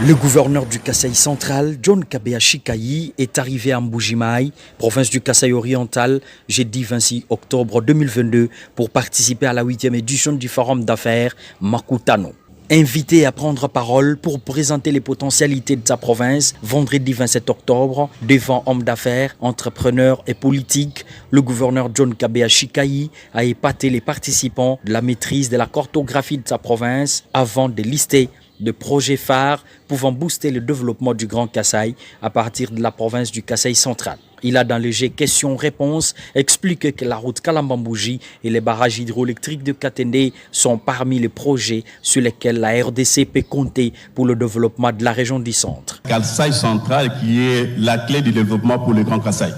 Le gouverneur du Kasaï central, John Kabea Chikayi, est arrivé à Mbujimaï, province du Kasaï oriental, jeudi 26 octobre 2022, pour participer à la 8e édition du forum d'affaires Makutano. Invité à prendre parole pour présenter les potentialités de sa province, vendredi 27 octobre, devant hommes d'affaires, entrepreneurs et politiques, le gouverneur John Kabea Chikayi a épaté les participants de la maîtrise de la cartographie de sa province avant de lister de projets phares pouvant booster le développement du Grand Kasaï à partir de la province du Kasaï central. Il a dans le jet questions-réponses expliqué que la route Kalambambouji et les barrages hydroélectriques de Katende sont parmi les projets sur lesquels la RDC peut compter pour le développement de la région du centre. Kasaï central qui est la clé du développement pour le Grand Kasaï.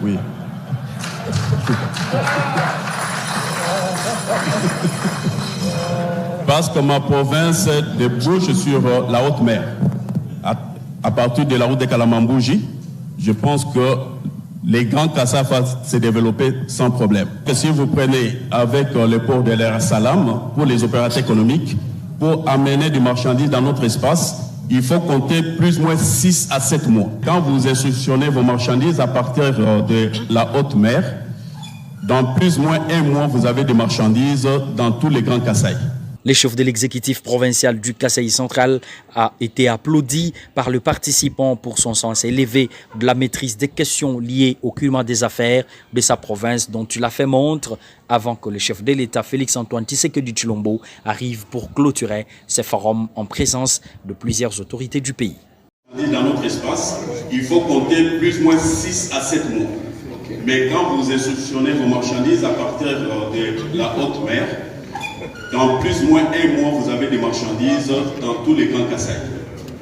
Oui. Parce que ma province débouche sur la haute mer. À partir de la route de Kalambambouji, je pense que les grands Kasaï vont se développer sans problème. Et si vous prenez avec le port de l'Air Salam, pour les opérateurs économiques, pour amener du marchandise dans notre espace, il faut compter plus ou moins 6 à 7 mois. Quand vous instructionnez vos marchandises à partir de la haute mer, dans plus ou moins 1 mois, vous avez des marchandises dans tous les grands Kasaï. Le chef de l'exécutif provincial du Kasaï central a été applaudi par le participant pour son sens élevé de la maîtrise des questions liées au climat des affaires de sa province dont il a fait montre avant que le chef de l'État Félix-Antoine Tshisekedi Tshilombo arrive pour clôturer ce forum en présence de plusieurs autorités du pays. Dans notre espace, il faut compter plus ou moins 6 à 7 mois. Mais quand vous instructionnez vos marchandises à partir de la haute mer, dans plus ou moins 1 mois, vous avez des marchandises dans tous les grands Kasaï.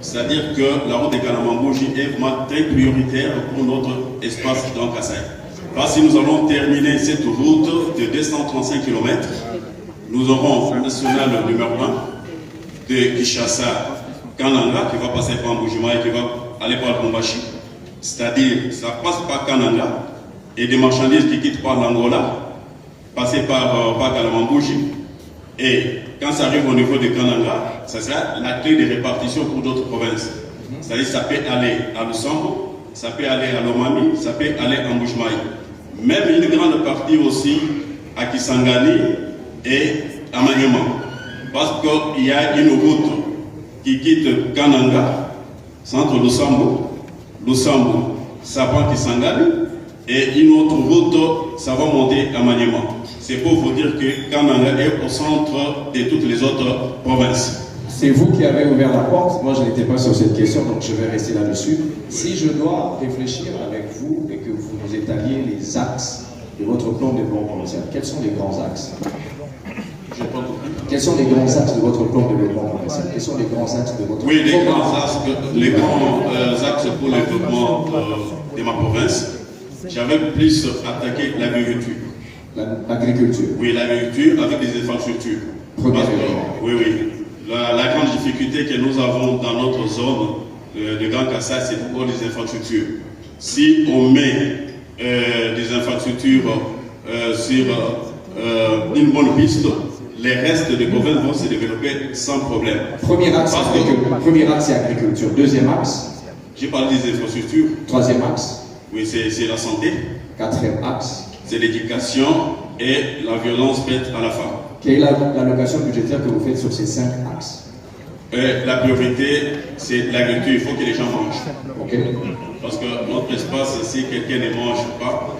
C'est-à-dire que la route de Kalambambouji est vraiment très prioritaire pour notre espace Grand Kasaï. Parce que si nous allons terminer cette route de 235 km, nous aurons le national numéro 1 de Kinshasa, Kananga, qui va passer par Mbujima et qui va aller par Lubumbashi. C'est-à-dire, ça passe par Kananga et des marchandises qui quittent par l'Angola, passer par Kalambambouji. Et quand ça arrive au niveau de Kananga, ça sera la clé de répartition pour d'autres provinces. C'est-à-dire ça peut aller à Lusambo, ça peut aller à Lomami, ça peut aller à Mbujimaï. Même une grande partie aussi à Kisangani et à Maniema. Parce qu'il y a une route qui quitte Kananga, centre Lusambo, ça va à Kisangani, et une autre route, ça va monter à Maniema. C'est pour vous dire que Kananga est au centre de toutes les autres provinces. C'est vous qui avez ouvert la porte. Moi, je n'étais pas sur cette question, donc je vais rester là-dessus. Si je dois réfléchir avec vous et que vous nous étaliez les axes de votre plan de développement provincial, quels sont les grands axes? Quels sont les grands axes de votre plan de développement provincial? Quels sont les grands axes de votre Oui, les grands axes pour le développement de ma province, j'avais plus attaqué l'agriculture. L'agriculture. Oui, l'agriculture avec des infrastructures. Oui. La grande difficulté que nous avons dans notre zone de Grand Kasaï, c'est pour les infrastructures. Si on met des infrastructures sur une bonne piste, les restes des provinces vont se développer sans problème. Premier axe, c'est agriculture. Deuxième axe. J'ai parlé des infrastructures. Troisième axe. Oui, c'est la santé. Quatrième axe. C'est l'éducation et la violence faite à la femme. Quelle est l'allocation budgétaire que vous faites sur ces 5 axes? La priorité, c'est l'agriculture. Il faut que les gens mangent. Okay. Parce que notre espace, si quelqu'un ne mange pas,